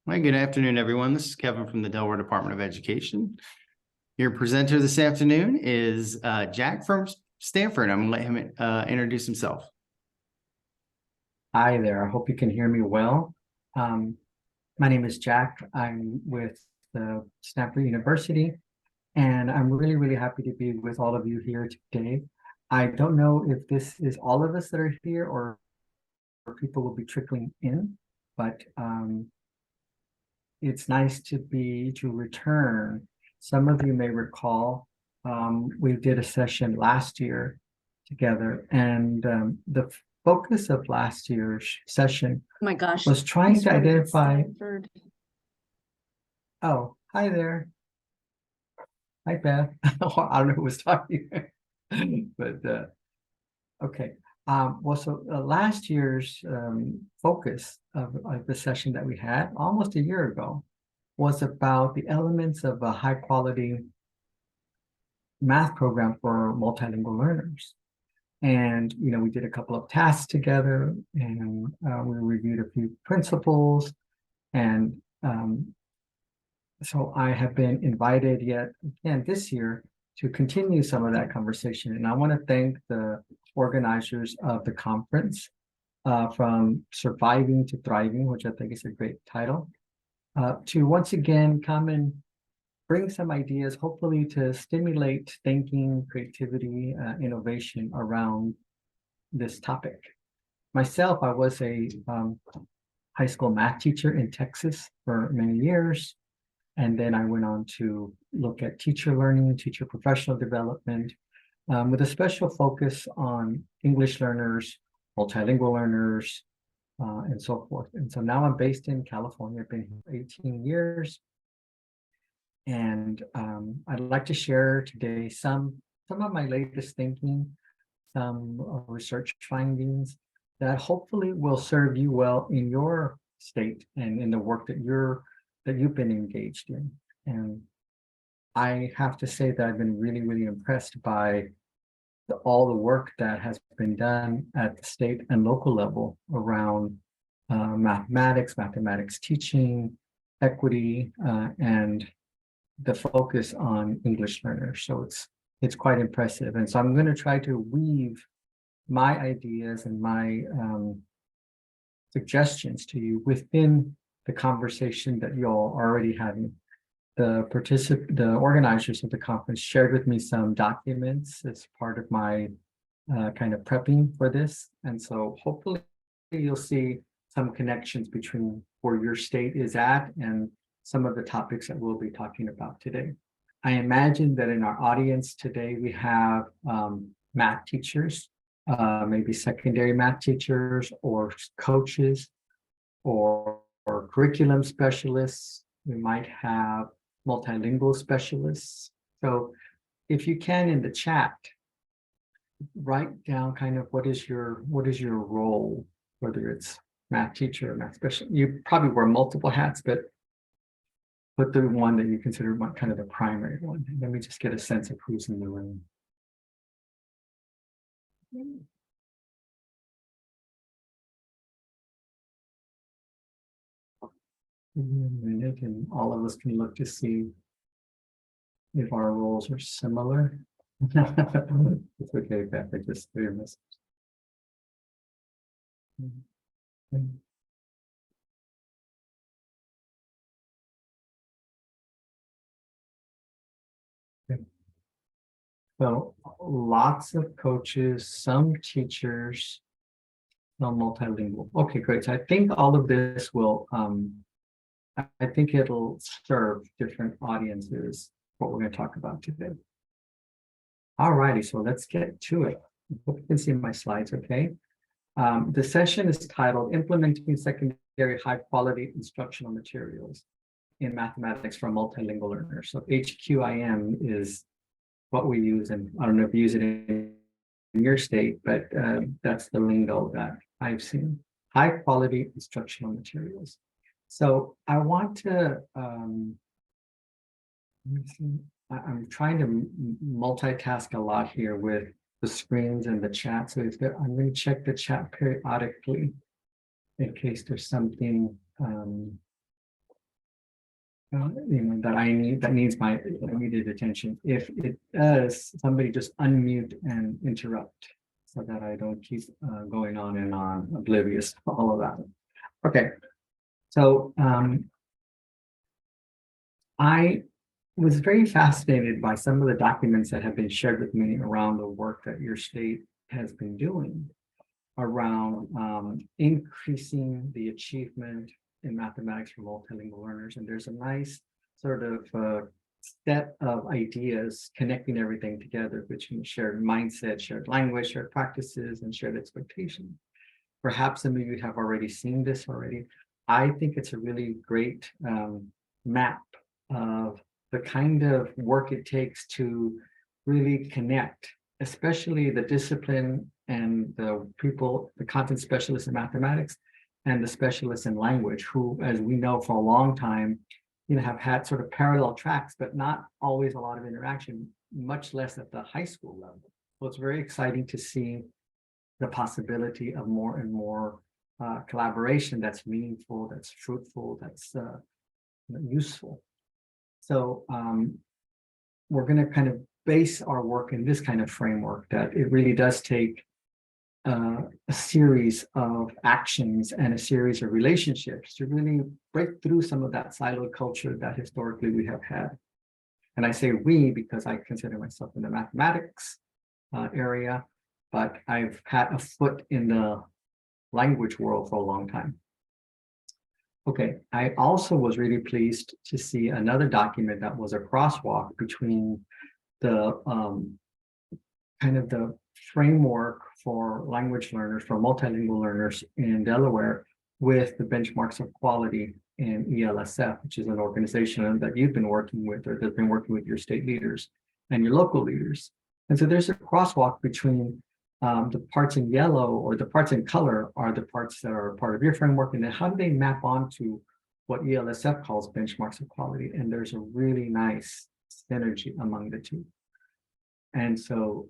Hi, good afternoon, everyone. This is Kevin from the Delaware Department of Education. Your presenter this afternoon is Jack from Stanford. I'm going to let him introduce himself. Hi there. I hope you can hear me well. My name is Jack. I'm with the Stanford University, and I'm really happy to be with all of you here today. I don't know if this is all of us that are here or people will be trickling in, but it's nice to return. Some of you may recall we did a session last year together, and the focus of last year's session my gosh, was trying to identify. Stanford. Oh, hi there. Hi, Beth. I don't know who was talking, but okay. Last year's focus of the session that we had almost a year ago was about the elements of a high quality math program for multilingual learners. And, we did a couple of tasks together, and we reviewed a few principles. And so I have been invited yet again this year to continue some of that conversation. And I want to thank the organizers of the conference, from Surviving to Thriving, which I think is a great title, to once again come and bring some ideas, hopefully to stimulate thinking, creativity, innovation around this topic. Myself, I was a high school math teacher in Texas for many years. And then I went on to look at teacher learning, teacher professional development, with a special focus on English learners, multilingual learners, and so forth. And so now I'm based in California. I've been here 18 years. And I'd like to share today some of my latest thinking, some research findings that hopefully will serve you well in your state and in the work that you've been engaged in. And I have to say that I've been really impressed by all the work that has been done at the state and local level around mathematics teaching, equity, and the focus on English learners. So it's quite impressive. And so I'm going to try to weave my ideas and my suggestions to you within the conversation that you all are already having. The organizers of the conference shared with me some documents as part of my kind of prepping for this. And so hopefully you'll see some connections between where your state is at and some of the topics that we'll be talking about today. I imagine that in our audience today, we have math teachers, maybe secondary math teachers or coaches or curriculum specialists. We might have multilingual specialists. So if you can, in the chat, write down kind of what is your role, whether it's math teacher or math specialist. You probably wear multiple hats, but put the one that you consider kind of the primary one. Let me just get a sense of who's in the room. And all of us can look to see if our roles are similar. It's okay, Beth, I just threw a message. So lots of coaches, some teachers, some multilingual. Okay, great. So I think all of this will, I think it'll serve different audiences, what we're going to talk about today. All righty, so let's get to it. I hope you can see my slides, okay? The session is titled Implementing Secondary High Quality Instructional Materials in Mathematics for Multilingual Learners. So HQIM is what we use, and I don't know if you use it in your state, but that's the lingo that I've seen. High quality instructional materials. So I want to, let me see. I'm trying to multitask a lot here with the screens and the chat. So I'm going to check the chat periodically in case there's something that that needs my immediate attention. If it does, somebody just unmute and interrupt so that I don't keep going on and on, oblivious to all of that. Okay, so I was very fascinated by some of the documents that have been shared with me around the work that your state has been doing around increasing the achievement in mathematics for multilingual learners. And there's a nice sort of set of ideas connecting everything together between shared mindset, shared language, shared practices, and shared expectations. Perhaps some of you have already seen this already. I think it's a really great map of the kind of work it takes to really connect, especially the discipline and the people, the content specialists in mathematics and the specialists in language, who, as we know, for a long time, have had sort of parallel tracks, but not always a lot of interaction, much less at the high school level. So it's very exciting to see the possibility of more and more collaboration that's meaningful, that's fruitful, that's useful. So we're going to kind of base our work in this kind of framework, that it really does take a series of actions and a series of relationships to really break through some of that siloed culture that historically we have had. And I say we because I consider myself in the mathematics area, but I've had a foot in the language world for a long time. Okay, I also was really pleased to see another document that was a crosswalk between the kind of the framework for language learners, for multilingual learners in Delaware, with the benchmarks of quality in ELSF, which is an organization that you've been working with, or that's been working with your state leaders and your local leaders. And so there's a crosswalk between the parts in yellow, or the parts in color, are the parts that are part of your framework, and then how do they map onto what ELSF calls benchmarks of quality? And there's a really nice synergy among the two. And so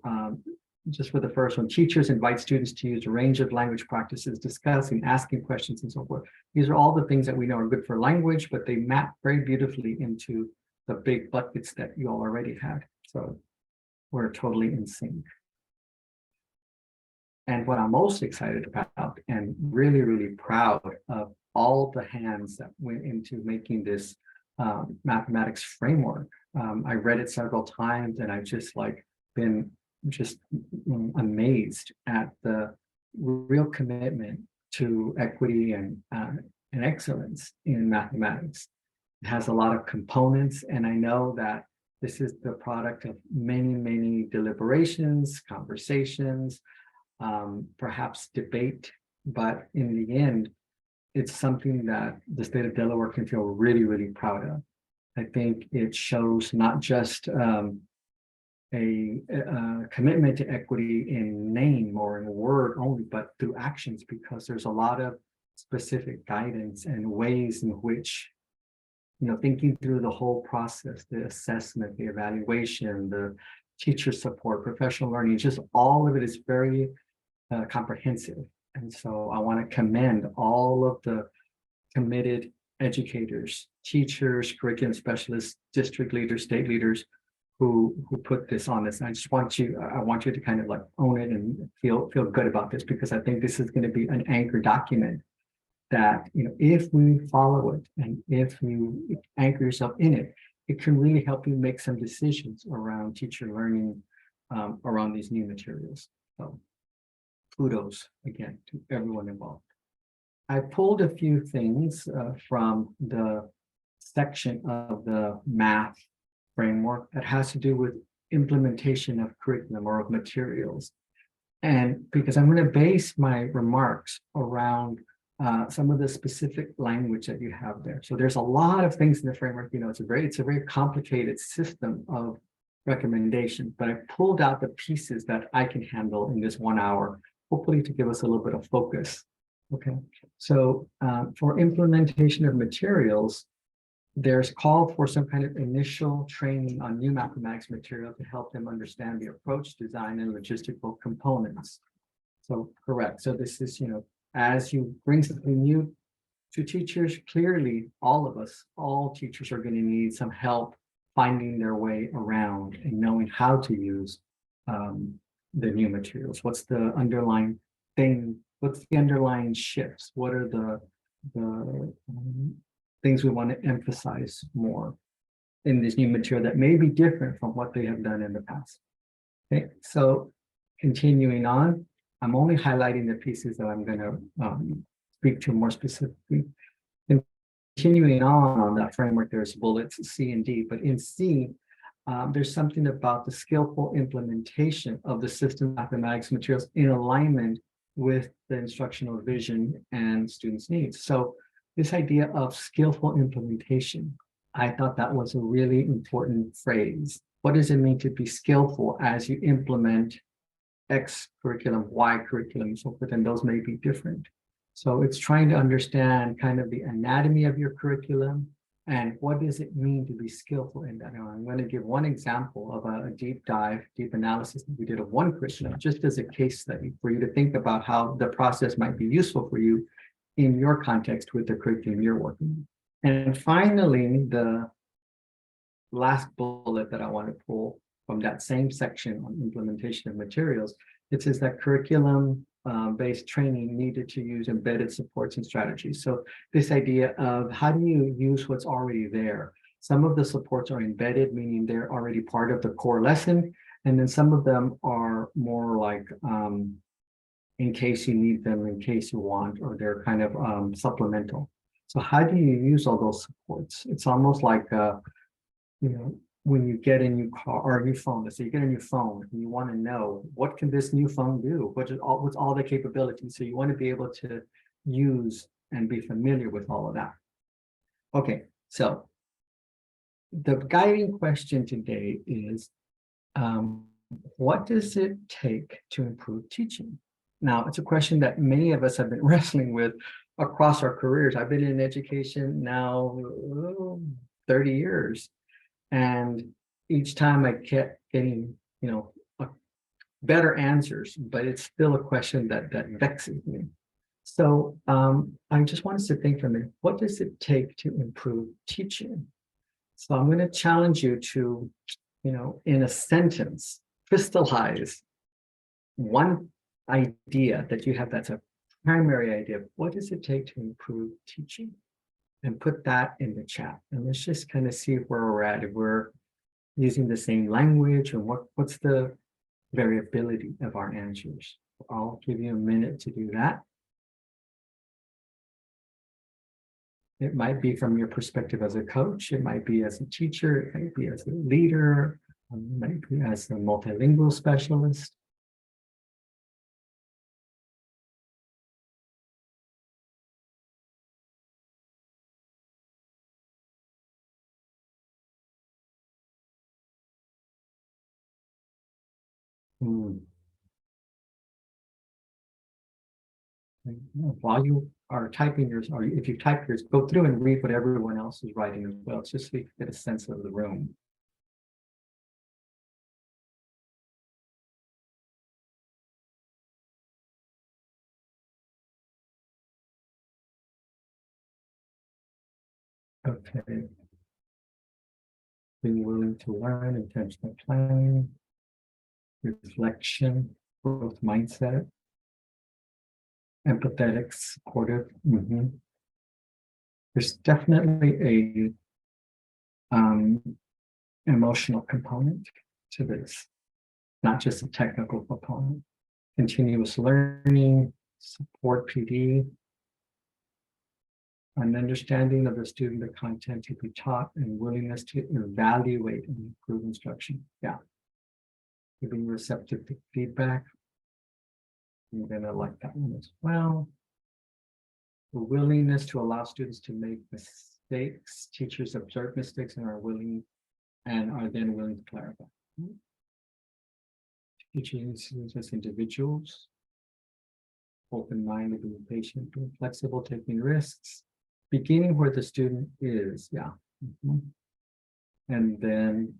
just for the first one, teachers invite students to use a range of language practices, discussing, asking questions, and so forth. These are all the things that we know are good for language, but they map very beautifully into the big buckets that you all already had. So we're totally in sync. And what I'm most excited about, and really, really proud of, all the hands that went into making this mathematics framework. I read it several times, and I've just been amazed at the real commitment to equity and excellence in mathematics. It has a lot of components, and I know that this is the product of many, many deliberations, conversations, perhaps debate, but in the end, it's something that the state of Delaware can feel really, really proud of. I think it shows not just a commitment to equity in name or in word only, but through actions, because there's a lot of specific guidance and ways in which, thinking through the whole process, the assessment, the evaluation, the teacher support, professional learning, just all of it is very comprehensive. And so I want to commend all of the committed educators, teachers, curriculum specialists, district leaders, state leaders who put this on this. And I just want you to kind of own it and feel good about this, because I think this is going to be an anchor document that, if we follow it and if you anchor yourself in it, it can really help you make some decisions around teacher learning around these new materials. So kudos again to everyone involved. I pulled a few things from the section of the math framework that has to do with implementation of curriculum or of materials. And because I'm going to base my remarks around some of the specific language that you have there. So there's a lot of things in the framework, it's a very complicated system of recommendations, but I pulled out the pieces that I can handle in this 1 hour, hopefully to give us a little bit of focus. Okay, so for implementation of materials, there's call for some kind of initial training on new mathematics material to help them understand the approach, design, and logistical components. So correct. So this is, as you bring something new to teachers, clearly, all of us, all teachers are going to need some help finding their way around and knowing how to use the new materials. What's the underlying thing? What's the underlying shifts? What are the things we want to emphasize more in this new material that may be different from what they have done in the past? Okay, so continuing on, I'm only highlighting the pieces that I'm going to speak to more specifically. Continuing on that framework, there's bullets C and D, but in C, there's something about the skillful implementation of the system mathematics materials in alignment with the instructional vision and students' needs. So this idea of skillful implementation, I thought that was a really important phrase. What does it mean to be skillful as you implement X curriculum, Y curriculum, so forth, and those may be different. So it's trying to understand kind of the anatomy of your curriculum and what does it mean to be skillful in that. Now, I'm going to give one example of a deep dive, deep analysis that we did of one curriculum, just as a case study for you to think about how the process might be useful for you in your context with the curriculum you're working on. And finally, the last bullet that I want to pull from that same section on implementation of materials, it says that curriculum based training needed to use embedded supports and strategies. So this idea of how do you use what's already there? Some of the supports are embedded, meaning they're already part of the core lesson. And then some of them are more like in case you need them, in case you want, or they're kind of supplemental. So how do you use all those supports? It's almost like, when you get a new car or a new phone, let's say you get a new phone and you want to know what can this new phone do? What's all the capabilities? So you want to be able to use and be familiar with all of that. Okay, so the guiding question today is, what does it take to improve teaching? Now, it's a question that many of us have been wrestling with across our careers. I've been in education now 30 years. And each time I kept getting, better answers, but it's still a question that vexes me. So I just want us to think for a minute, what does it take to improve teaching? So I'm going to challenge you to, in a sentence, crystallize one idea that you have that's a primary idea. What does it take to improve teaching? And put that in the chat. And let's just kind of see where we're at. If we're using the same language, or what's the variability of our answers. I'll give you a minute to do that. It might be from your perspective as a coach. It might be as a teacher. It might be as a leader. It might be as a multilingual specialist. While you are typing yours, or if you type yours, go through and read what everyone else is writing as well, just so you can get a sense of the room. Okay. Being willing to learn, intentional planning, reflection, growth mindset, empathetic, supportive. There's definitely a emotional component to this, not just a technical component. Continuous learning, support PD, an understanding of the student, the content to be taught, and willingness to evaluate and improve instruction. Yeah. Giving receptive to feedback. I'm gonna like that one as well. The willingness to allow students to make mistakes. Teachers observe mistakes and are then willing to clarify. Teaching students as individuals. Open-minded, being patient, being flexible, taking risks. Beginning where the student is, yeah. And then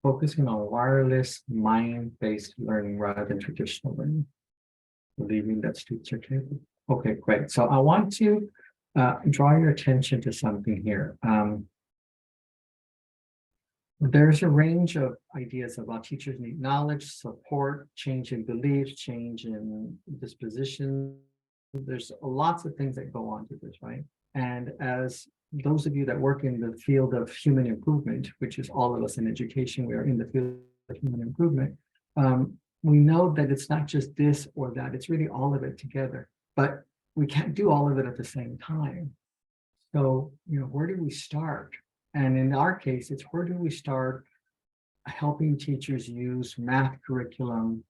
focusing on wireless, mind-based learning rather than traditional learning. Believing that students are capable. Okay, great. So I want to draw your attention to something here. There's a range of ideas about teachers need knowledge, support, change in beliefs, change in disposition. There's lots of things that go on to this, right? And as those of you that work in the field of human improvement, which is all of us in education, we are in the field of human improvement. We know that it's not just this or that, it's really all of it together, but we can't do all of it at the same time. So, where do we start? And in our case, it's where do we start helping teachers use math curriculum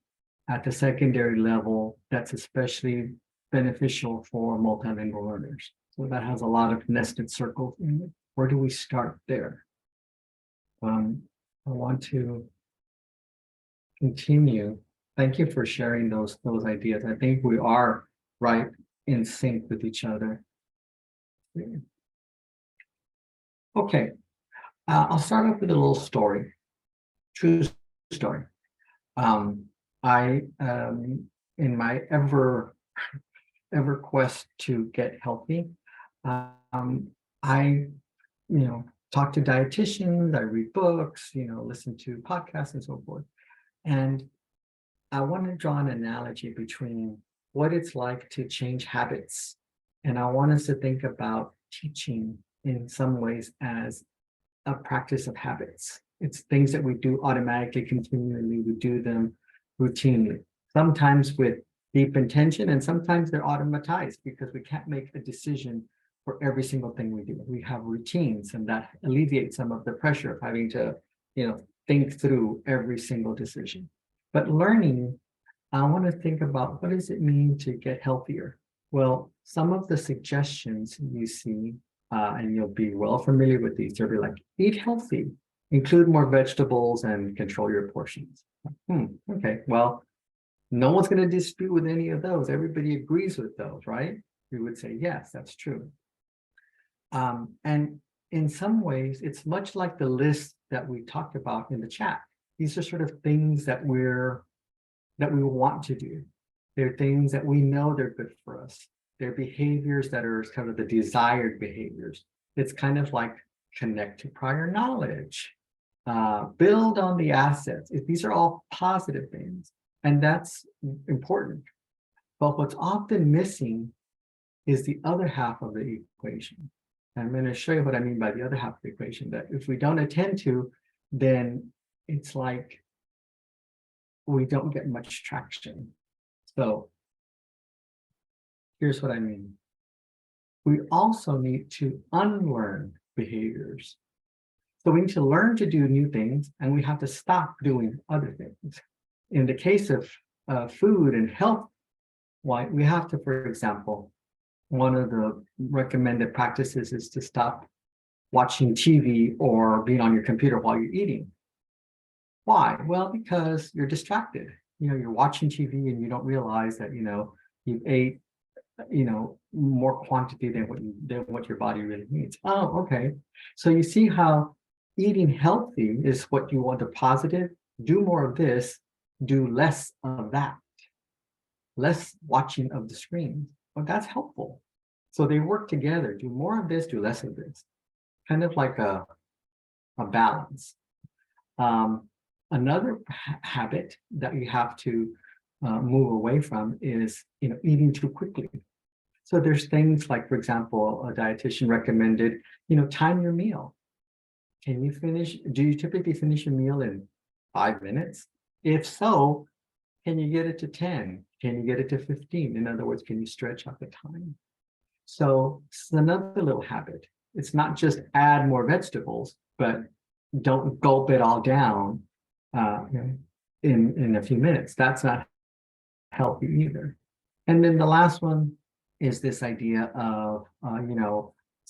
at the secondary level that's especially beneficial for multilingual learners. So that has a lot of nested circles in it. Where do we start there? I want to continue. Thank you for sharing those ideas. I think we are right in sync with each other. Okay, I'll start off with a little story, true story. I in my ever quest to get healthy, I talk to dietitians, I read books, listen to podcasts and so forth. And I want to draw an analogy between what it's like to change habits. And I want us to think about teaching in some ways as a practice of habits. It's things that we do automatically, continually, we do them routinely, sometimes with deep intention, and sometimes they're automatized because we can't make a decision for every single thing we do. We have routines, and that alleviates some of the pressure of having to, think through every single decision. But learning, I want to think about what does it mean to get healthier? Well, some of the suggestions you see, and you'll be well familiar with these, they'll be like, eat healthy, include more vegetables, and control your portions. Okay, well, no one's going to dispute with any of those. Everybody agrees with those, right? We would say, yes, that's true. And in some ways, it's much like the list that we talked about in the chat. These are sort of things that we want to do. They're things that we know they're good for us. They're behaviors that are kind of the desired behaviors. It's kind of like connect to prior knowledge, build on the assets. These are all positive things, and that's important. But what's often missing is the other half of the equation. I'm going to show you what I mean by the other half of the equation, that if we don't attend to, then it's like we don't get much traction. So here's what I mean. We also need to unlearn behaviors. So we need to learn to do new things, and we have to stop doing other things. In the case of food and health, we have to, for example, one of the recommended practices is to stop watching TV or being on your computer while you're eating. Why? Well, because you're distracted. You're watching TV and you don't realize that, you've ate, more quantity than what your body really needs. Oh, okay. So you see how eating healthy is what you want, the positive. Do more of this, do less of that. Less watching of the screen. Well, that's helpful. So they work together. Do more of this, do less of this. Kind of like a balance. Another habit that you have to move away from is eating too quickly. So there's things like, for example, a dietitian recommended, time your meal. Do you typically finish a meal in 5 minutes? If so, can you get it to 10? Can you get it to 15? In other words, can you stretch out the time? So it's another little habit. It's not just add more vegetables, but don't gulp it all down in a few minutes. That's not healthy either. And then the last one is this idea of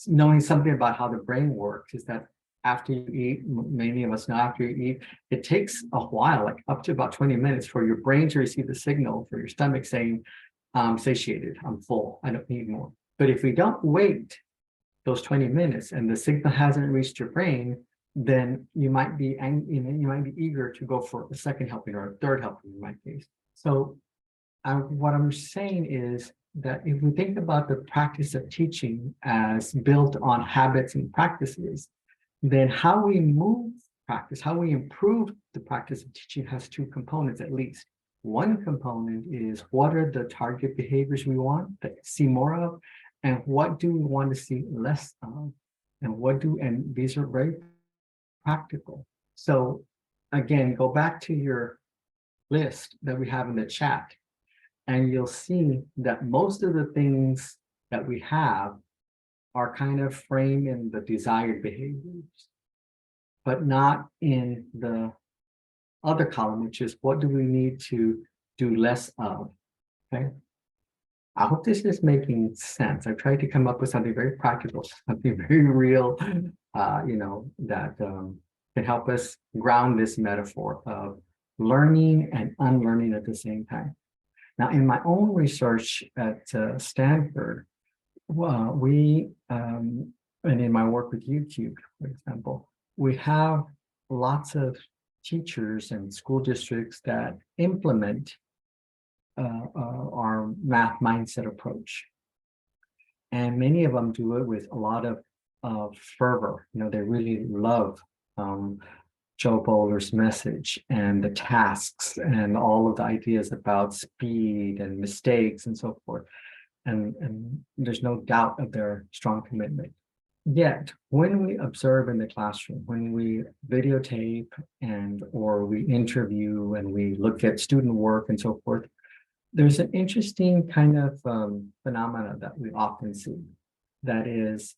knowing something about how the brain works. Is that after you eat, many of us know after you eat, it takes a while, like up to about 20 minutes, for your brain to receive the signal for your stomach saying, I'm satiated, I'm full, I don't need more. But if we don't wait those 20 minutes and the signal hasn't reached your brain, then you might be eager to go for a second helping or a third helping in my case. So what I'm saying is that if we think about the practice of teaching as built on habits and practices, then how we move practice, how we improve the practice of teaching has two components at least. One component is what are the target behaviors we want to see more of, and what do we want to see less of, and these are very practical. So again, go back to your list that we have in the chat, and you'll see that most of the things that we have are kind of framed in the desired behaviors, but not in the other column, which is what do we need to do less of, okay? I hope this is making sense. I've tried to come up with something very practical, something very real, that can help us ground this metaphor of learning and unlearning at the same time. Now, in my own research at Stanford, and in my work with YouCubed, for example, we have lots of teachers and school districts that implement our math mindset approach. And many of them do it with a lot of fervor. They really love Joe Bowler's message and the tasks and all of the ideas about speed and mistakes and so forth. And there's no doubt of their strong commitment. Yet, when we observe in the classroom, when we videotape or we interview and we look at student work and so forth, there's an interesting kind of phenomena that we often see. That is,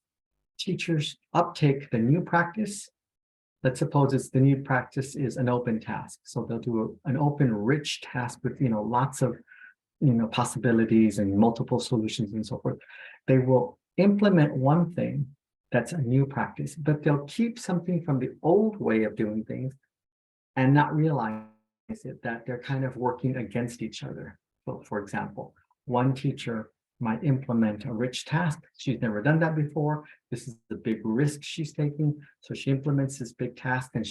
teachers uptake the new practice. Let's suppose the new practice is an open task. So they'll do an open, rich task with lots of possibilities and multiple solutions and so forth. They will implement one thing that's a new practice, but they'll keep something from the old way of doing things and not realize that they're kind of working against each other. So, for example, one teacher might implement a rich task. She's never done that before. This is the big risk she's taking. So she implements this big task, and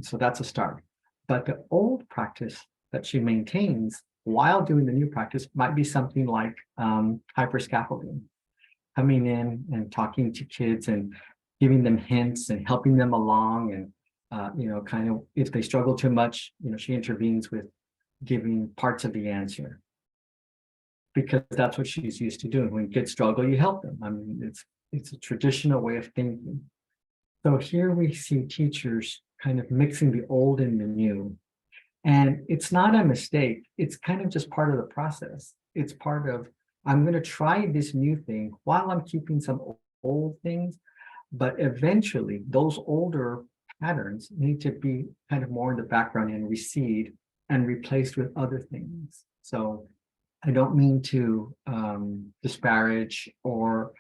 so that's a start. But the old practice that she maintains while doing the new practice might be something like hyperscaffolding, coming in and talking to kids and giving them hints and helping them along. And, kind of if they struggle too much, she intervenes with giving parts of the answer, because that's what she's used to doing. When kids struggle, you help them. I mean, it's a traditional way of thinking. So here we see teachers kind of mixing the old and the new. And it's not a mistake. It's kind of just part of the process. It's part of, I'm going to try this new thing while I'm keeping some old things, but eventually those older patterns need to be kind of more in the background and recede and replaced with other things. So I don't mean to disparage or,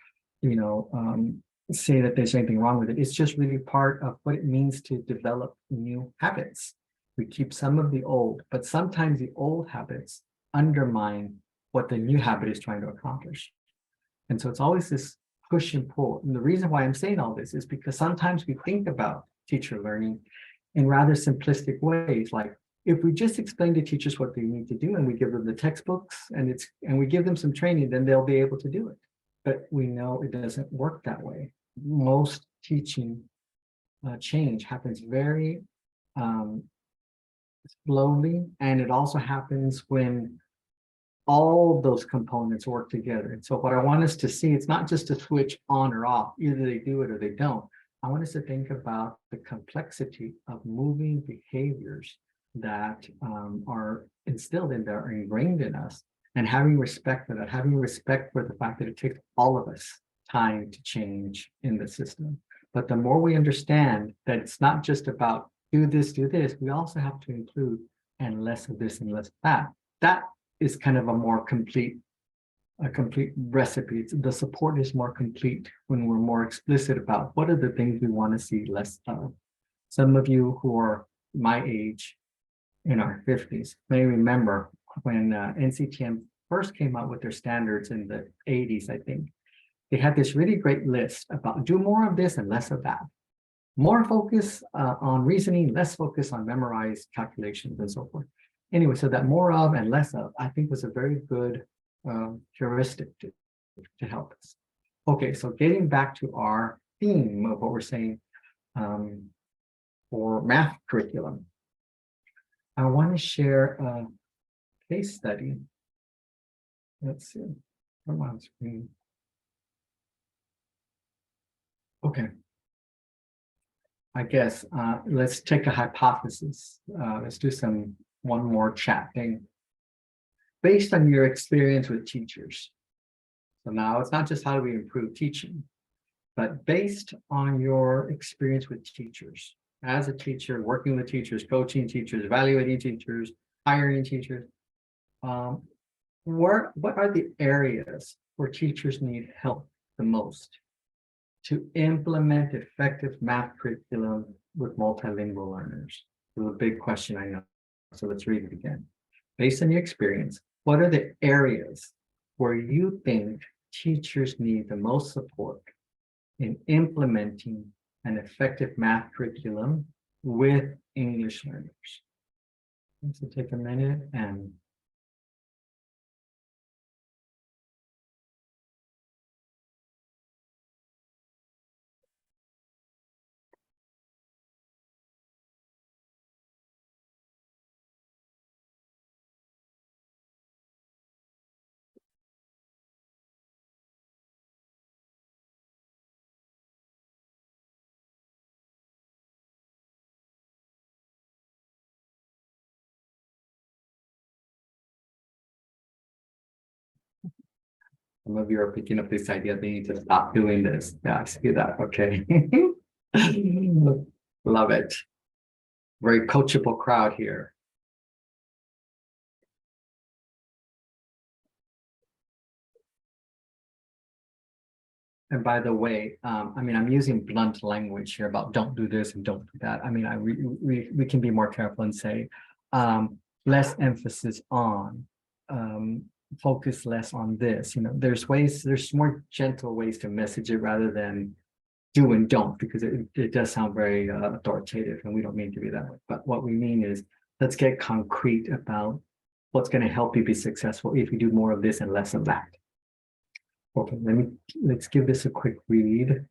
say that there's anything wrong with it. It's just really part of what it means to develop new habits. We keep some of the old, but sometimes the old habits undermine what the new habit is trying to accomplish. And so it's always this push and pull. And the reason why I'm saying all this is because sometimes we think about teacher learning in rather simplistic ways, like if we just explain to teachers what they need to do and we give them the textbooks and we give them some training, then they'll be able to do it. But we know it doesn't work that way. Most teaching change happens very slowly, and it also happens when all those components work together. And so what I want us to see, it's not just a switch on or off, either they do it or they don't. I want us to think about the complexity of moving behaviors that are instilled in there, are ingrained in us, and having respect for that, having respect for the fact that it takes all of us time to change in the system. But the more we understand that it's not just about do this, we also have to include and less of this and less of that. That is kind of a complete recipe. The support is more complete when we're more explicit about what are the things we want to see less of. Some of you who are my age, in our 50s, may remember when NCTM first came out with their standards in the 80s, I think. They had this really great list about do more of this and less of that. More focus on reasoning, less focus on memorized calculations and so forth. Anyway, so that more of and less of, I think, was a very good heuristic to help us. Okay, so getting back to our theme of what we're saying for math curriculum, I want to share a case study. Let's see, come on screen. Okay. I guess let's take a hypothesis. Let's do one more chat thing. Based on your experience with teachers. So now it's not just how do we improve teaching, but based on your experience with teachers, as a teacher, working with teachers, coaching teachers, evaluating teachers, hiring teachers, what are the areas where teachers need help the most to implement effective math curriculum with multilingual learners? It's a big question, I know. So let's read it again. Based on your experience, what are the areas where you think teachers need the most support in implementing an effective math curriculum with English learners? So take a minute and some of you are picking up this idea they need to stop doing this. Yeah, I see that. Okay. Love it. Very coachable crowd here. And by the way, I mean, I'm using blunt language here about don't do this and don't do that. I mean, we can be more careful and say less emphasis on, focus less on this. You know, there's more gentle ways to message it rather than do and don't, because it does sound very authoritative, and we don't mean to be that way. But what we mean is let's get concrete about what's going to help you be successful if you do more of this and less of that. Okay, let's give this a quick read,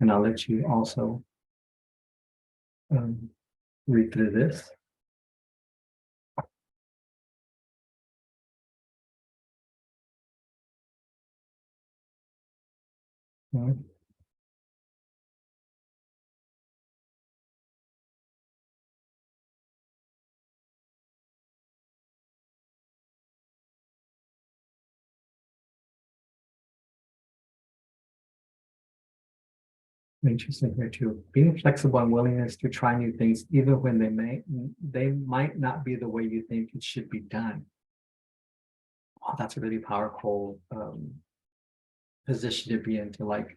and I'll let you also read through this. Interesting here too. Being flexible and willingness to try new things, even when they might not be the way you think it should be done. Oh, that's a really powerful position to be in, to like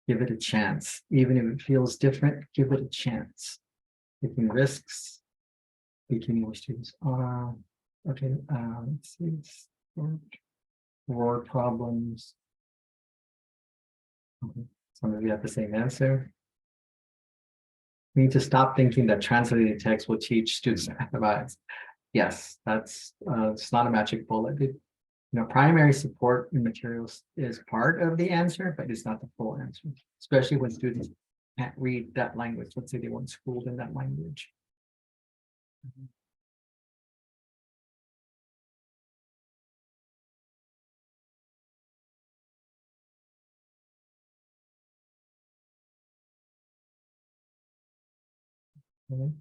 give it a chance, even if it feels different. Give it a chance. Taking risks. Beginning with students. Okay. Let's see. Word problems. Some of you have the same answer. We need to stop thinking that translating text will teach students mathematics. Yes, that's it's not a magic bullet. Primary support in materials is part of the answer, but it's not the full answer, especially when students can't read that language. Let's say they weren't schooled in that language. Okay.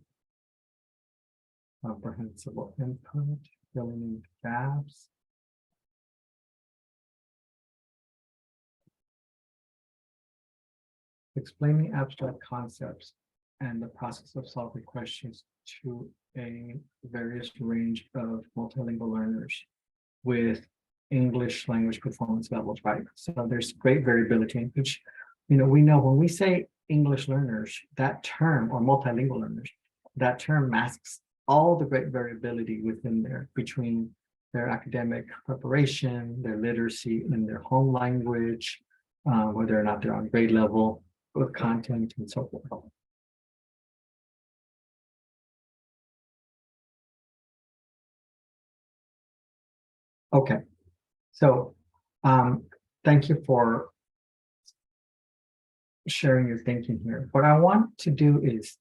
Comprehensible input, filling in gaps. Explaining abstract concepts and the process of solving questions to a various range of multilingual learners with English language performance levels, right? So there's great variability in which, we know when we say English learners, that term, or multilingual learners, that term masks all the great variability within there between their academic preparation, their literacy in their home language, whether or not they're on grade level with content and so forth. Okay, so thank you for sharing your thinking here. What I want to do is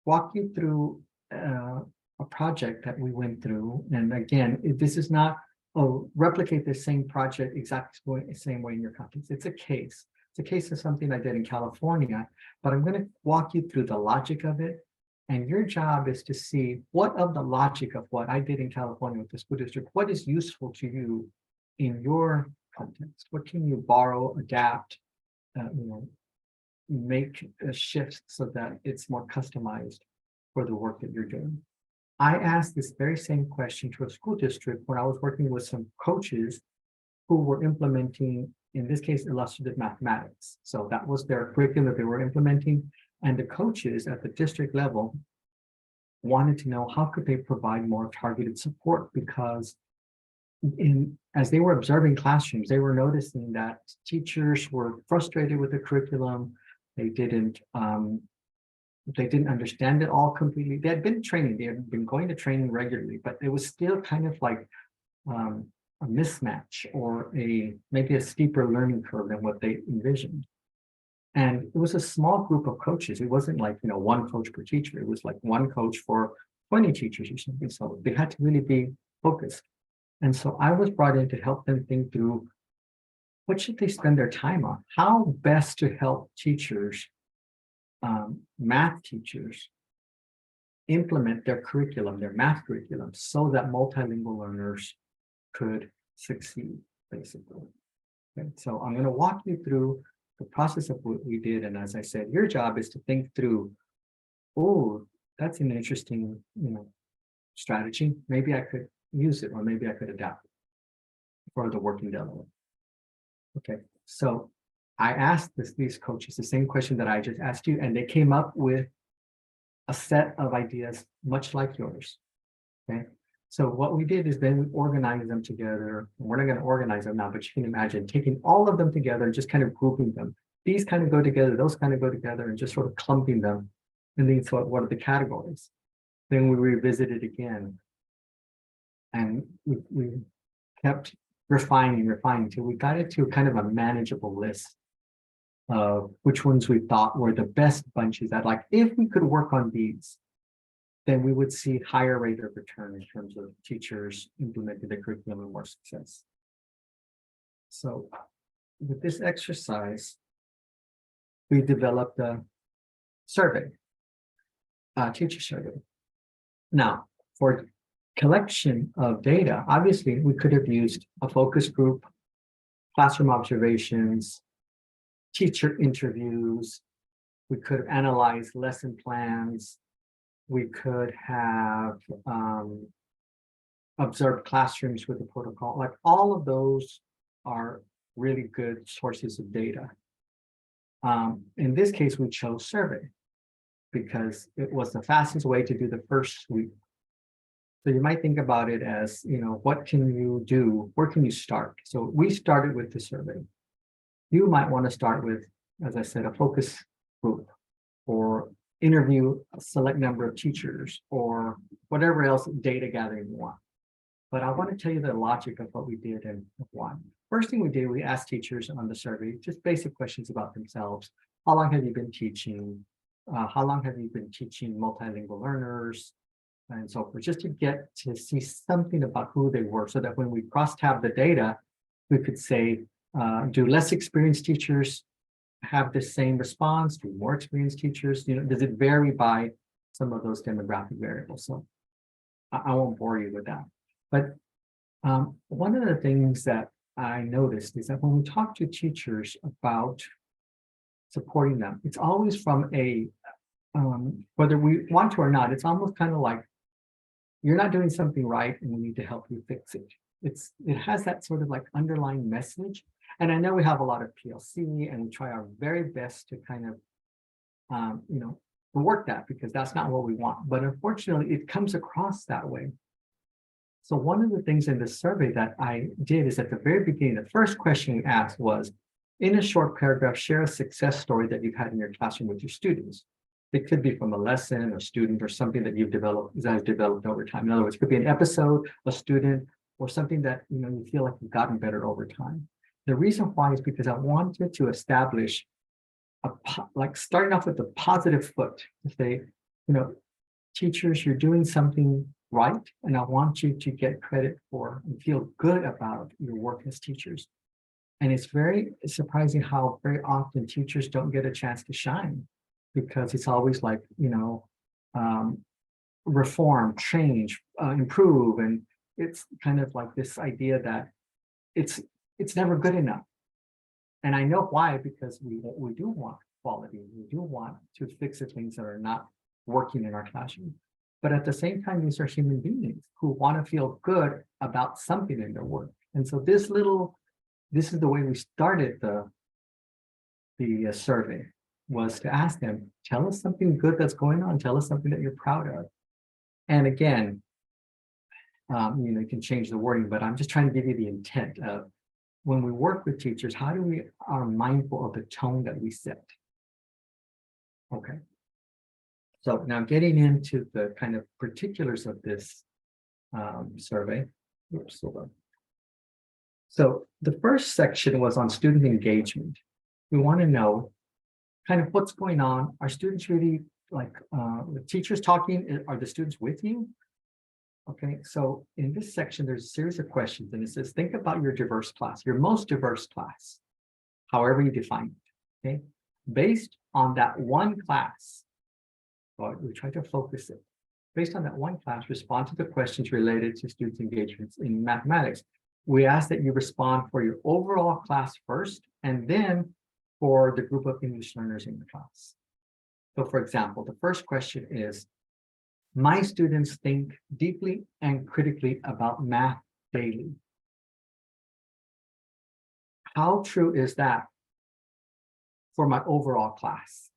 walk you through a project that we went through. And again, this is not, oh, replicate the same project exactly the same way in your context. It's a case. It's a case of something I did in California, but I'm going to walk you through the logic of it. And your job is to see what of the logic of what I did in California with the school district, what is useful to you in your context? What can you borrow, adapt, make a shift so that it's more customized for the work that you're doing? I asked this very same question to a school district when I was working with some coaches who were implementing, in this case, illustrative mathematics. So that was their curriculum that they were implementing. And the coaches at the district level wanted to know how could they provide more targeted support, because as they were observing classrooms, they were noticing that teachers were frustrated with the curriculum. They didn't understand it all completely. They had been training, they had been going to training regularly, but it was still kind of like a mismatch or maybe a steeper learning curve than what they envisioned. And it was a small group of coaches. It wasn't like, one coach per teacher. It was like one coach for 20 teachers or something. So they had to really be focused. And so I was brought in to help them think through what should they spend their time on? How best to help teachers, math teachers, implement their curriculum, their math curriculum, so that multilingual learners could succeed, basically. Okay, so I'm going to walk you through the process of what we did. And as I said, your job is to think through, oh, that's an interesting, strategy. Maybe I could use it, or maybe I could adapt it for the working development. Okay, so I asked these coaches the same question that I just asked you, and they came up with a set of ideas much like yours. Okay, so what we did is then we organized them together. We're not going to organize them now, but you can imagine taking all of them together and just kind of grouping them. These kind of go together, those kind of go together, and just sort of clumping them. And then so what are the categories? Then we revisited again. And we kept refining till we got it to kind of a manageable list of which ones we thought were the best bunches that, like, if we could work on these, then we would see higher rate of return in terms of teachers implementing the curriculum and more success. So with this exercise, we developed a survey, a teacher survey. Now, for collection of data, obviously, we could have used a focus group, classroom observations, teacher interviews. We could have analyzed lesson plans. We could have observed classrooms with the protocol. Like, all of those are really good sources of data. In this case, we chose survey because it was the fastest way to do the first sweep. So you might think about it as, what can you do? Where can you start? So we started with the survey. You might want to start with, as I said, a focus group, or interview a select number of teachers, or whatever else data gathering you want. But I want to tell you the logic of what we did and why. First thing we did, we asked teachers on the survey just basic questions about themselves. How long have you been teaching? How long have you been teaching multilingual learners? And so forth, just to get to see something about who they were, so that when we cross-tab the data, we could say, do less experienced teachers have the same response? Do more experienced teachers? Does it vary by some of those demographic variables? So I won't bore you with that. But one of the things that I noticed is that when we talk to teachers about supporting them, it's always from a, whether we want to or not, it's almost kind of like, you're not doing something right and we need to help you fix it. It has that sort of like underlying message. And I know we have a lot of PLC, and we try our very best to kind of, work that, because that's not what we want. But unfortunately, it comes across that way. So one of the things in the survey that I did is, at the very beginning, the first question we asked was, in a short paragraph, share a success story that you've had in your classroom with your students. It could be from a lesson, a student, or something that you've developed over time. In other words, it could be an episode, a student, or something that you feel like you've gotten better over time. The reason why is because I wanted to establish like starting off with a positive foot to say, teachers, you're doing something right, and I want you to get credit for and feel good about your work as teachers. And it's very surprising how very often teachers don't get a chance to shine, because it's always like, reform, change, improve. And it's kind of like this idea that it's never good enough. And I know why, because we do want quality. We do want to fix the things that are not working in our classroom. But at the same time, these are human beings who want to feel good about something in their work. And so this is the way we started the survey, was to ask them, tell us something good that's going on, tell us something that you're proud of. And again, you can change the wording, but I'm just trying to give you the intent of when we work with teachers, how do we are mindful of the tone that we set? Okay. So now getting into the kind of particulars of this survey. Oops, hold on. So the first section was on student engagement. We want to know kind of what's going on. Are students really like the teachers talking? Are the students with you? Okay, so in this section, there's a series of questions, and it says, think about your diverse class, your most diverse class, however you define it. Okay, based on that one class, well, we try to focus it. Based on that one class, respond to the questions related to students' engagements in mathematics. We ask that you respond for your overall class first, and then for the group of English learners in the class. So for example, the first question is, my students think deeply and critically about math daily. How true is that for my overall class?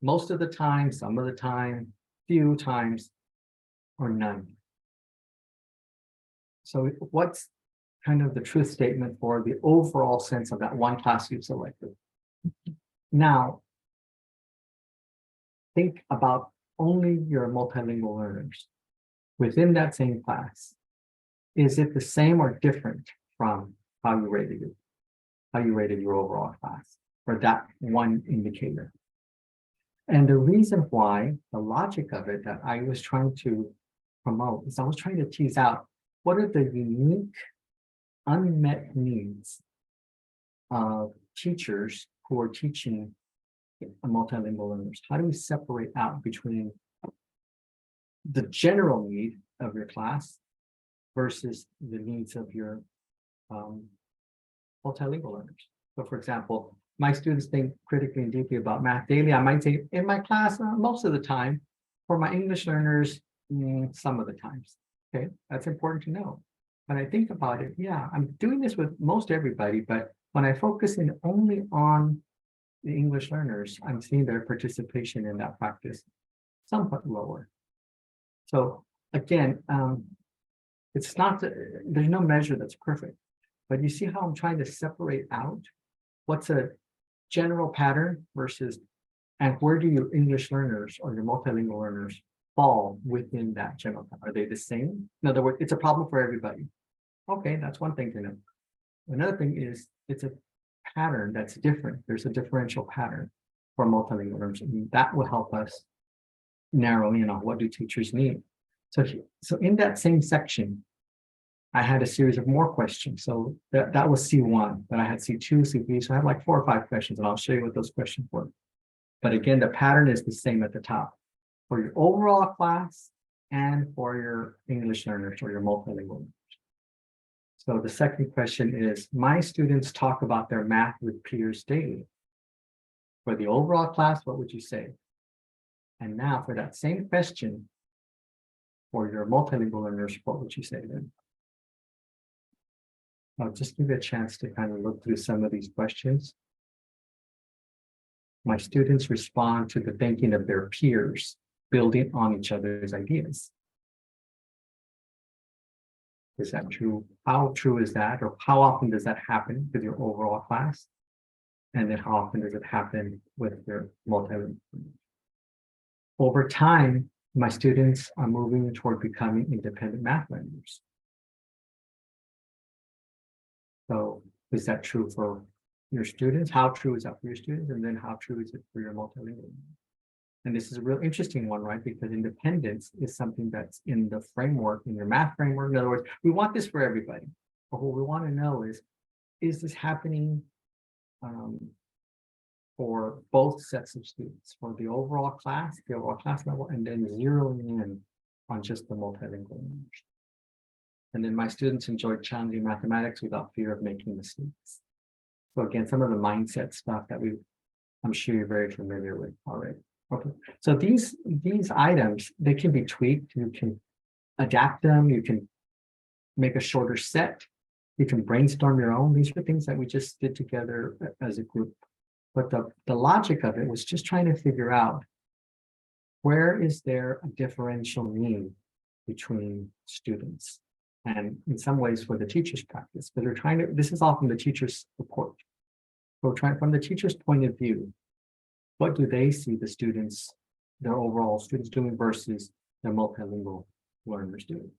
Most of the time, some of the time, few times, or none. So what's kind of the truth statement for the overall sense of that one class you've selected? Now, think about only your multilingual learners within that same class. Is it the same or different from how you rated it, how you rated your overall class for that one indicator? And the reason why, the logic of it that I was trying to promote, is I was trying to tease out what are the unique unmet needs of teachers who are teaching multilingual learners. How do we separate out between the general need of your class versus the needs of your multilingual learners? So for example, my students think critically and deeply about math daily. I might say in my class, most of the time. For my English learners, some of the times. Okay, that's important to know. When I think about it, yeah, I'm doing this with most everybody, but when I focus in only on the English learners, I'm seeing their participation in that practice somewhat lower. So again, it's not, there's no measure that's perfect, but you see how I'm trying to separate out what's a general pattern versus, and where do your English learners or your multilingual learners fall within that general pattern? Are they the same? In other words, it's a problem for everybody. Okay, that's one thing to know. Another thing is it's a pattern that's different. There's a differential pattern for multilingual learners, and that will help us narrow in on what do teachers need. So in that same section, I had a series of more questions. So that was C1, but I had C2, C3. So I had like 4 or 5 questions, and I'll show you what those questions were. But again, the pattern is the same at the top for your overall class and for your English learners or your multilingual learners. So the second question is, my students talk about their math with peers daily. For the overall class, what would you say? And now for that same question, for your multilingual learners, what would you say then? I'll just give you a chance to kind of look through some of these questions. My students respond to the thinking of their peers, building on each other's ideas. Is that true? How true is that? Or how often does that happen with your overall class? And then how often does it happen with your multilingual? Over time, my students are moving toward becoming independent math learners. So is that true for your students? How true is that for your students? And then how true is it for your multilingual? And this is a real interesting one, right? Because independence is something that's in the framework, in your math framework. In other words, we want this for everybody. But what we want to know is this happening for both sets of students, for the overall class level, and then zeroing in on just the multilingual English. And then my students enjoyed challenging mathematics without fear of making mistakes. So again, some of the mindset stuff that I'm sure you're very familiar with already. Okay, so these items, they can be tweaked. You can adapt them. You can make a shorter set. You can brainstorm your own. These are things that we just did together as a group. But the logic of it was just trying to figure out, where is there a differential need between students? And in some ways for the teacher's practice, but they're trying to, this is all from the teacher's report. So trying from the teacher's point of view, what do they see the students, their overall students doing versus their multilingual learners doing?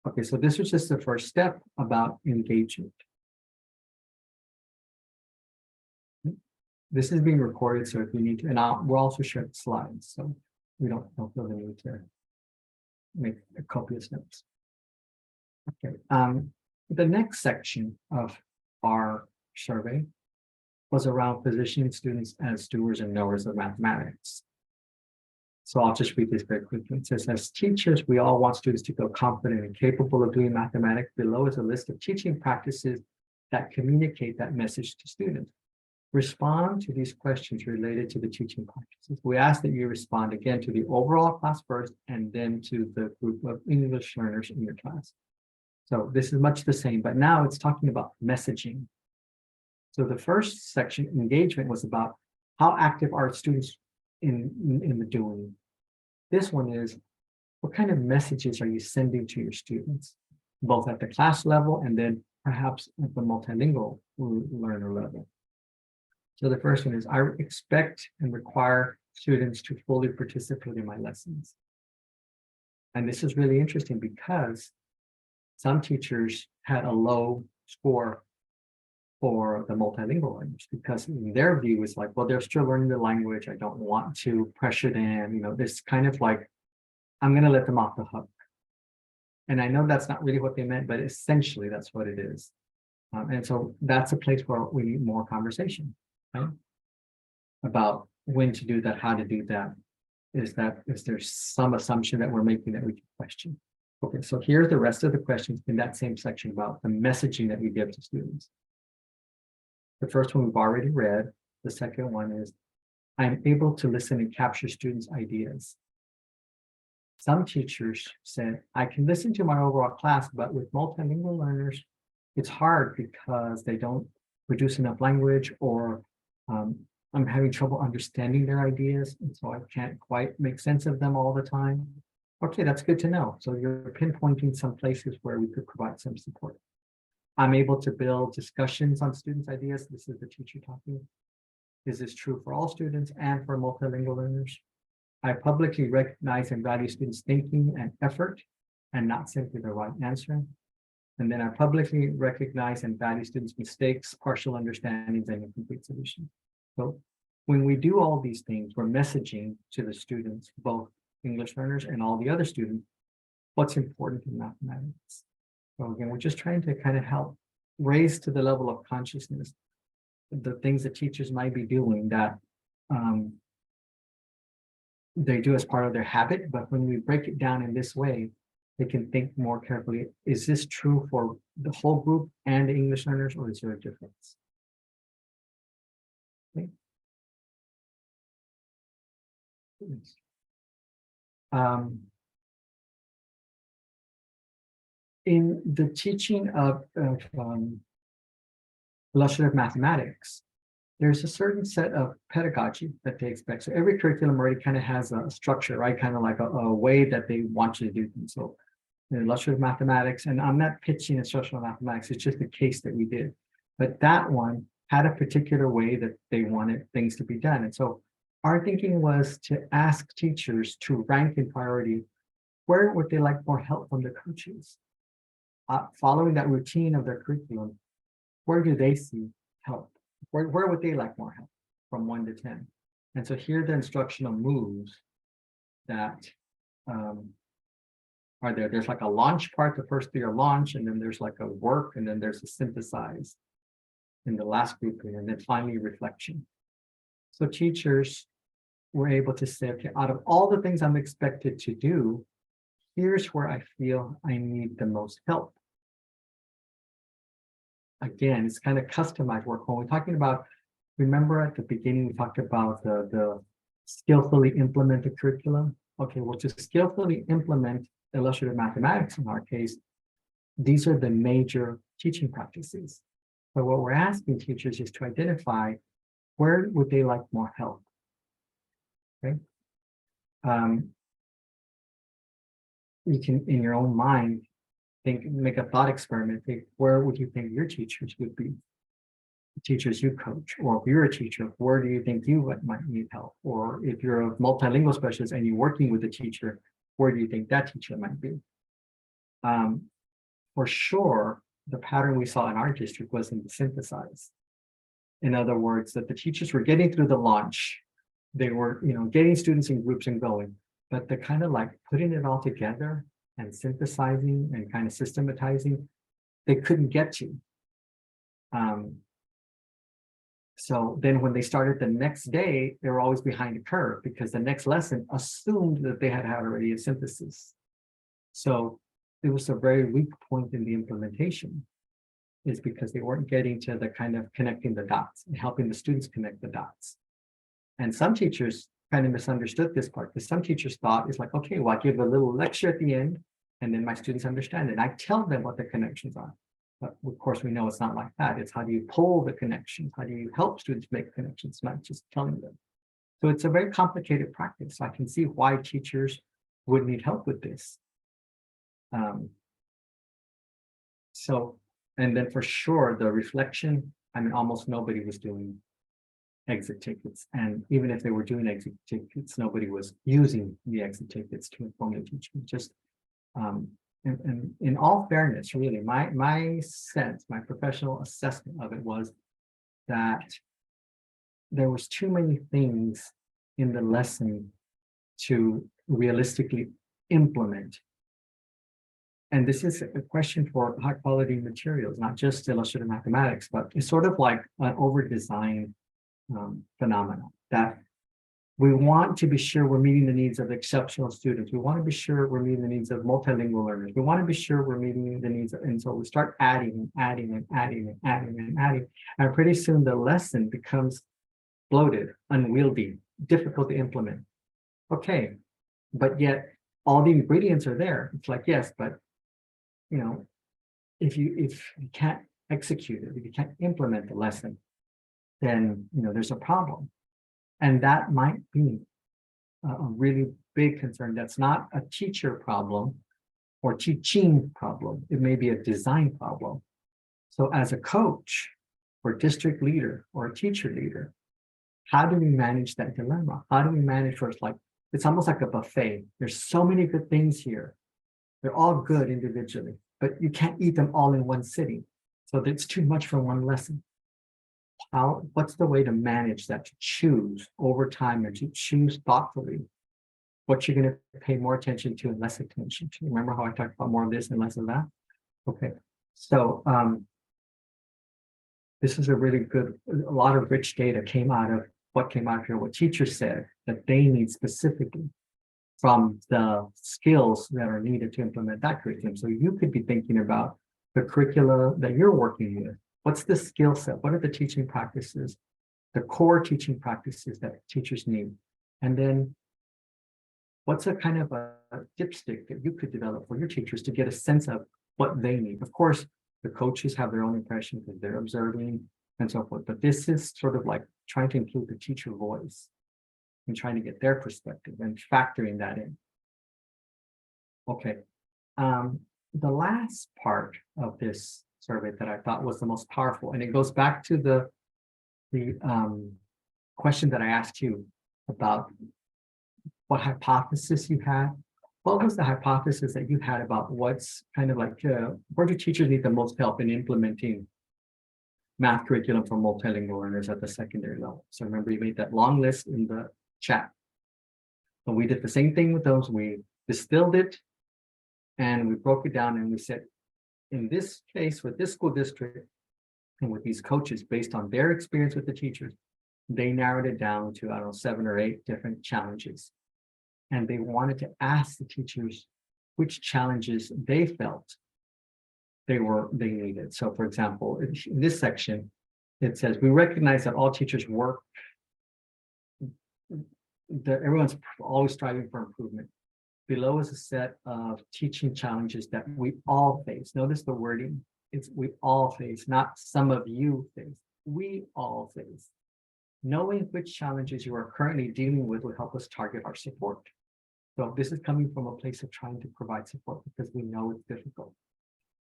Okay, so this was just the first step about engagement. This is being recorded, so if you need to, and we'll also share slides, so we don't feel the need to make a copious notes. Okay, the next section of our survey was around positioning students as doers and knowers of mathematics. So I'll just read this very quickly. It says, as teachers, we all want students to feel confident and capable of doing mathematics. Below is a list of teaching practices that communicate that message to students. Respond to these questions related to the teaching practices. We ask that you respond again to the overall class first, and then to the group of English learners in your class. So this is much the same, but now it's talking about messaging. So the first section, engagement, was about how active are students in the doing. This one is, what kind of messages are you sending to your students, both at the class level and then perhaps at the multilingual learner level? So the first one is, I expect and require students to fully participate in my lessons. And this is really interesting because some teachers had a low score for the multilingual learners, because in their view is like, well, they're still learning the language. I don't want to pressure them. You know, this kind of like, I'm going to let them off the hook. And I know that's not really what they meant, but essentially that's what it is. And so that's a place where we need more conversation, right? About when to do that, how to do that. Is there some assumption that we're making that we can question? Okay, so here's the rest of the questions in that same section about the messaging that we give to students. The first one we've already read. The second one is, I'm able to listen and capture students' ideas. Some teachers said, I can listen to my overall class, but with multilingual learners, it's hard because they don't produce enough language, or I'm having trouble understanding their ideas, and so I can't quite make sense of them all the time. Okay, that's good to know. So you're pinpointing some places where we could provide some support. I'm able to build discussions on students' ideas. This is the teacher talking. Is this true for all students and for multilingual learners? I publicly recognize and value students' thinking and effort, and not simply the right answer. And then I publicly recognize and value students' mistakes, partial understandings, and incomplete solutions. So when we do all these things, we're messaging to the students, both English learners and all the other students, what's important in mathematics. So again, we're just trying to kind of help raise to the level of consciousness the things that teachers might be doing that they do as part of their habit, but when we break it down in this way, they can think more carefully. Is this true for the whole group and the English learners, or is there a difference? Okay. In the teaching of illustrative mathematics, there's a certain set of pedagogy that they expect. So every curriculum already kind of has a structure, right? Kind of like a way that they want you to do things. So in illustrative mathematics, and I'm not pitching instructional mathematics, it's just a case that we did. But that one had a particular way that they wanted things to be done. And so our thinking was to ask teachers to rank in priority, where would they like more help from the coaches? Following that routine of their curriculum, where do they see help? Where would they like more help from 1 to 10? And so here are the instructional moves that are there. There's like a launch part, the first 3 are launch, and then there's like a work, and then there's a synthesize in the last grouping, and then finally reflection. So teachers were able to say, okay, out of all the things I'm expected to do, here's where I feel I need the most help. Again, it's kind of customized work. When we're talking about, remember at the beginning, we talked about the skillfully implement the curriculum. Okay, well, to skillfully implement illustrative mathematics in our case, these are the major teaching practices. So what we're asking teachers is to identify where would they like more help. Okay. You can, in your own mind, make a thought experiment. Think, where would you think your teachers would be? The teachers you coach, or if you're a teacher, where do you think you might need help? Or if you're a multilingual specialist and you're working with a teacher, where do you think that teacher might be? For sure, the pattern we saw in our district was in the synthesize. In other words, that the teachers were getting through the launch. They were, getting students in groups and going, but the kind of like putting it all together and synthesizing and kind of systematizing, they couldn't get to. So then when they started the next day, they were always behind the curve because the next lesson assumed that they had already a synthesis. So it was a very weak point in the implementation, is because they weren't getting to the kind of connecting the dots and helping the students connect the dots. And some teachers kind of misunderstood this part, because some teachers thought it's like, okay, well, I give a little lecture at the end, and then my students understand it. I tell them what the connections are. But of course, we know it's not like that. It's how do you pull the connections? How do you help students make connections, not just telling them? So it's a very complicated practice. I can see why teachers would need help with this. And then for sure, the reflection, I mean, almost nobody was doing exit tickets. And even if they were doing exit tickets, nobody was using the exit tickets to inform the teaching. Just and in all fairness, really, my sense, my professional assessment of it was that there was too many things in the lesson to realistically implement. And this is a question for high quality materials, not just illustrative mathematics, but it's sort of like an over-designed phenomenon that we want to be sure we're meeting the needs of exceptional students. We want to be sure we're meeting the needs of multilingual learners. We want to be sure we're meeting the needs and so we start adding and adding and adding and adding and adding. And pretty soon the lesson becomes bloated, unwieldy, difficult to implement. Okay, but yet all the ingredients are there. It's like, yes, but if you can't execute it, if you can't implement the lesson, then there's a problem. And that might be a really big concern. That's not a teacher problem or teaching problem. It may be a design problem. So as a coach or district leader or a teacher leader, how do we manage that dilemma? How do we manage first? Like, it's almost like a buffet. There's so many good things here. They're all good individually, but you can't eat them all in one sitting. So it's too much for one lesson. What's the way to manage that, to choose over time and to choose thoughtfully what you're going to pay more attention to and less attention to? Remember how I talked about more of this and less of that? Okay, so this is a really good, a lot of rich data came out of what came out here, what teachers said that they need specifically from the skills that are needed to implement that curriculum. So you could be thinking about the curricula that you're working with. What's the skill set? What are the teaching practices, the core teaching practices that teachers need? And then what's a kind of a dipstick that you could develop for your teachers to get a sense of what they need? Of course, the coaches have their own impression because they're observing and so forth, but this is sort of like trying to include the teacher voice and trying to get their perspective and factoring that in. Okay, the last part of this survey that I thought was the most powerful, and it goes back to the question that I asked you about what hypothesis you had. What was the hypothesis that you had about what's kind of like, where do teachers need the most help in implementing math curriculum for multilingual learners at the secondary level. So remember, you made that long list in the chat. So we did the same thing with those. We distilled it and we broke it down and we said, in this case, with this school district and with these coaches, based on their experience with the teachers, they narrowed it down to, I don't know, 7 or 8 different challenges. And they wanted to ask the teachers which challenges they felt they needed. So for example, in this section, it says, we recognize that all teachers work, that everyone's always striving for improvement. Below is a set of teaching challenges that we all face. Notice the wording, it's we all face, not some of you face. We all face. Knowing which challenges you are currently dealing with will help us target our support. So this is coming from a place of trying to provide support because we know it's difficult.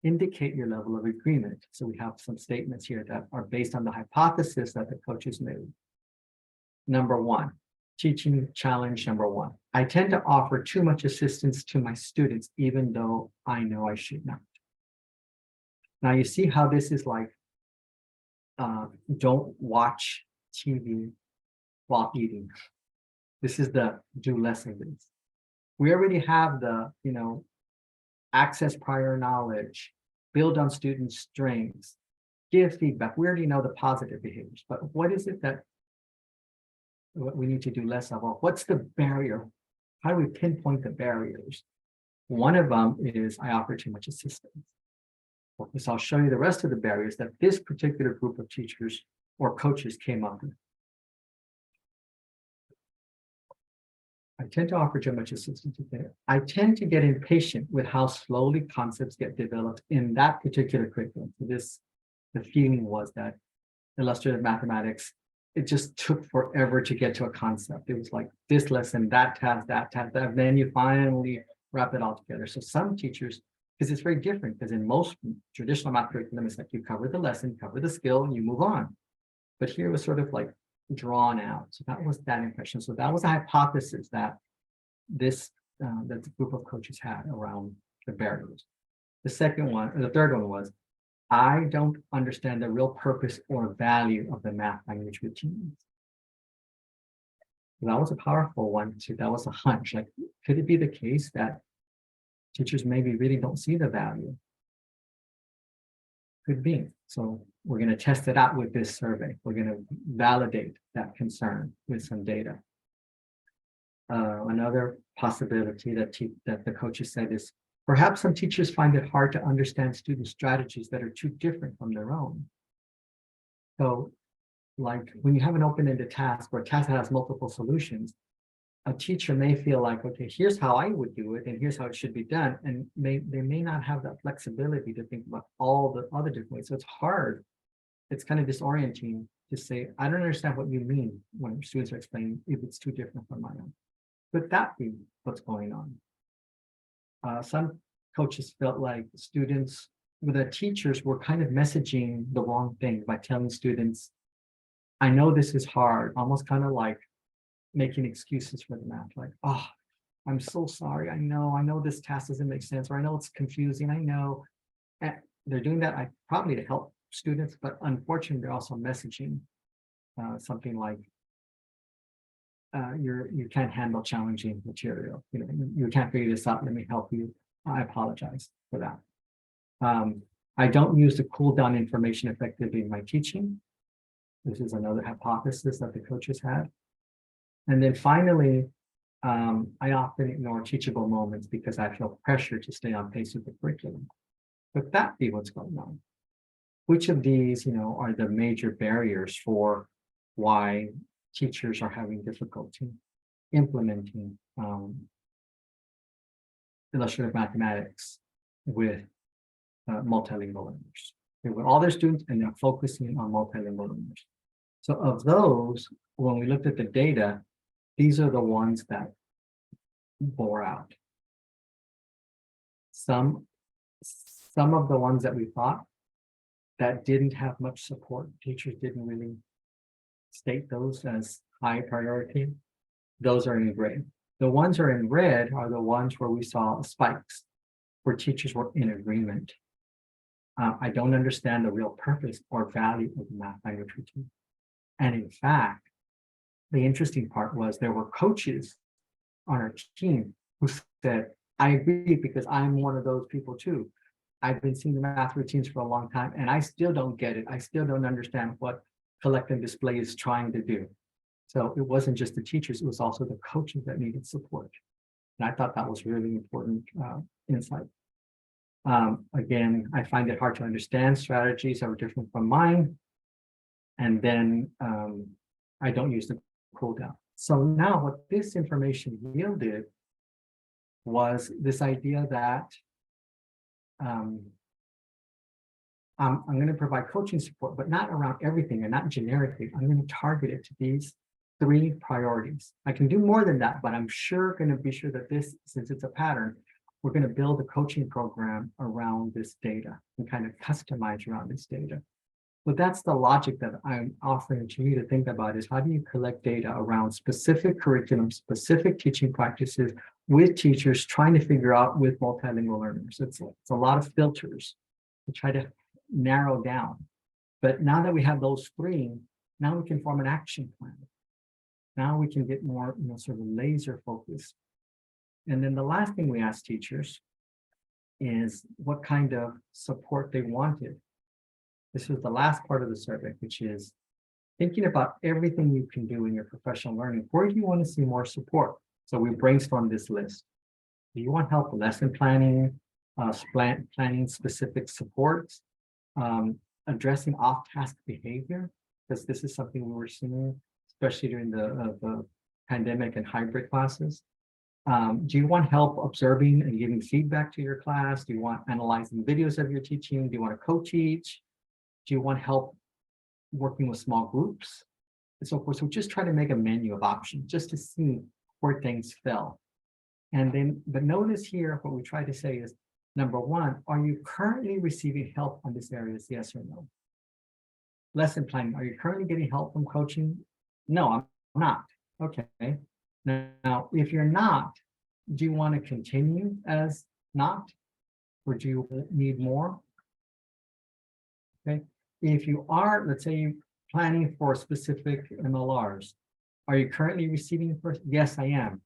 Indicate your level of agreement. So we have some statements here that are based on the hypothesis that the coaches made. Number 1, teaching challenge number 1. I tend to offer too much assistance to my students, even though I know I should not. Now you see how this is like, don't watch TV while eating. This is the do less of this. We already have the, access prior knowledge, build on student strengths, give feedback. We already know the positive behaviors, but what is it that we need to do less of? Or what's the barrier? How do we pinpoint the barriers? One of them is I offer too much assistance. So I'll show you the rest of the barriers that this particular group of teachers or coaches came up with. I tend to offer too much assistance. I tend to get impatient with how slowly concepts get developed in that particular curriculum. So the feeling was that illustrative mathematics, it just took forever to get to a concept. It was like this lesson, that task, and then you finally wrap it all together. So some teachers, because it's very different, because in most traditional math curriculum, it's like you cover the lesson, cover the skill, and you move on. But here it was sort of like drawn out. So that was that impression. So that was a hypothesis that that the group of coaches had around the barriers. The third one was, I don't understand the real purpose or value of the math language routines. That was a powerful one too. That was a hunch. Like, could it be the case that teachers maybe really don't see the value? Could be. So we're going to test it out with this survey. We're going to validate that concern with some data. Another possibility that the coaches said is, perhaps some teachers find it hard to understand student strategies that are too different from their own. So, like when you have an open-ended task or a task that has multiple solutions, a teacher may feel like, okay, here's how I would do it, and here's how it should be done, and they may not have that flexibility to think about all the other different ways. So it's hard. It's kind of disorienting to say, I don't understand what you mean when students are explaining if it's too different from my own. Could that be what's going on? Some coaches felt like the teachers were kind of messaging the wrong thing by telling students, I know this is hard, almost kind of like making excuses for the math, like, oh, I'm so sorry. I know this task doesn't make sense, or I know it's confusing. I know. And they're doing that probably to help students, but unfortunately, they're also messaging something like, you can't handle challenging material. You can't figure this out. Let me help you. I apologize for that. I don't use the cool down information effectively in my teaching. This is another hypothesis that the coaches had. And then finally, I often ignore teachable moments because I feel pressure to stay on pace with the curriculum. Could that be what's going on? Which of these, are the major barriers for why teachers are having difficulty implementing illustrative mathematics with multilingual learners? With all their students, and they're focusing on multilingual learners. So of those, when we looked at the data, these are the ones that bore out. Some of the ones that we thought that didn't have much support, teachers didn't really state those as high priority. Those are in gray. The ones that are in red are the ones where we saw spikes, where teachers were in agreement. I don't understand the real purpose or value of the math language routine. And in fact, the interesting part was there were coaches on our team who said, I agree because I'm one of those people too. I've been seeing the math routines for a long time and I still don't get it. I still don't understand what collect and display is trying to do. So it wasn't just the teachers, it was also the coaches that needed support. And I thought that was really important insight. Again, I find it hard to understand strategies that are different from mine. And then I don't use the cool down. So now what this information yielded was this idea that I'm going to provide coaching support, but not around everything and not generically. I'm going to target it to these 3 priorities. I can do more than that, but I'm going to be sure that this, since it's a pattern, we're going to build a coaching program around this data and kind of customize around this data. But that's the logic that I'm offering to you to think about is how do you collect data around specific curriculum, specific teaching practices with teachers trying to figure out with multilingual learners. It's a lot of filters to try to narrow down. But now that we have those 3, now we can form an action plan. Now we can get more, sort of laser focused. And then the last thing we ask teachers is what kind of support they wanted. This was the last part of the survey, which is thinking about everything you can do in your professional learning. Where do you want to see more support? So we brainstormed this list. Do you want help with lesson planning, planning specific supports, addressing off-task behavior? Because this is something we were seeing, especially during the pandemic and hybrid classes. Do you want help observing and giving feedback to your class? Do you want analyzing videos of your teaching? Do you want to co-teach? Do you want help working with small groups and so forth? So just try to make a menu of options just to see where things fell. And then, but notice here, what we try to say is, number 1, are you currently receiving help on this area? Yes or no? Lesson planning, are you currently getting help from coaching? No, I'm not. Okay. Now, if you're not, do you want to continue as not, or do you need more? Okay. If you are, let's say you're planning for specific MLRs, are you currently receiving first? Yes, I am,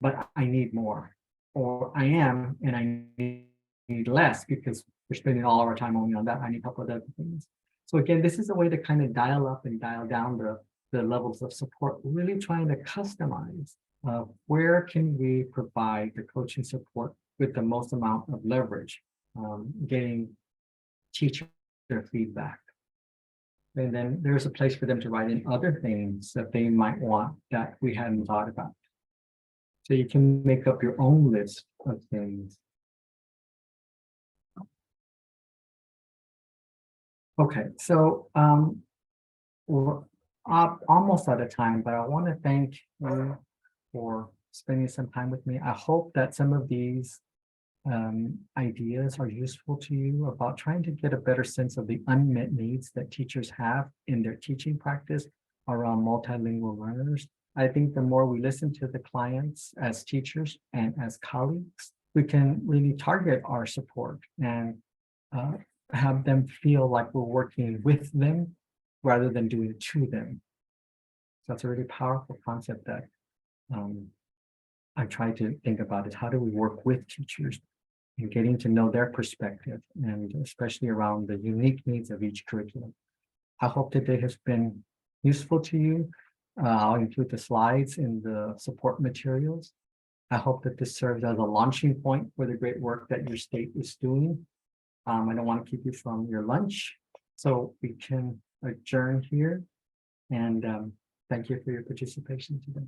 but I need more. Or I am, and I need less because we're spending all of our time only on that. I need help with other things. So again, this is a way to kind of dial up and dial down the levels of support, really trying to customize where can we provide the coaching support with the most amount of leverage, getting teacher feedback. And then there's a place for them to write in other things that they might want that we hadn't thought about. So you can make up your own list of things. Okay, so we're almost out of time, but I want to thank you for spending some time with me. I hope that some of these ideas are useful to you about trying to get a better sense of the unmet needs that teachers have in their teaching practice around multilingual learners. I think the more we listen to the clients as teachers and as colleagues, we can really target our support and have them feel like we're working with them rather than doing it to them. So that's a really powerful concept that I try to think about is how do we work with teachers and getting to know their perspective, and especially around the unique needs of each curriculum. I hope today has been useful to you. I'll include the slides in the support materials. I hope that this serves as a launching point for the great work that your state is doing. I don't want to keep you from your lunch, so we can adjourn here. And thank you for your participation today.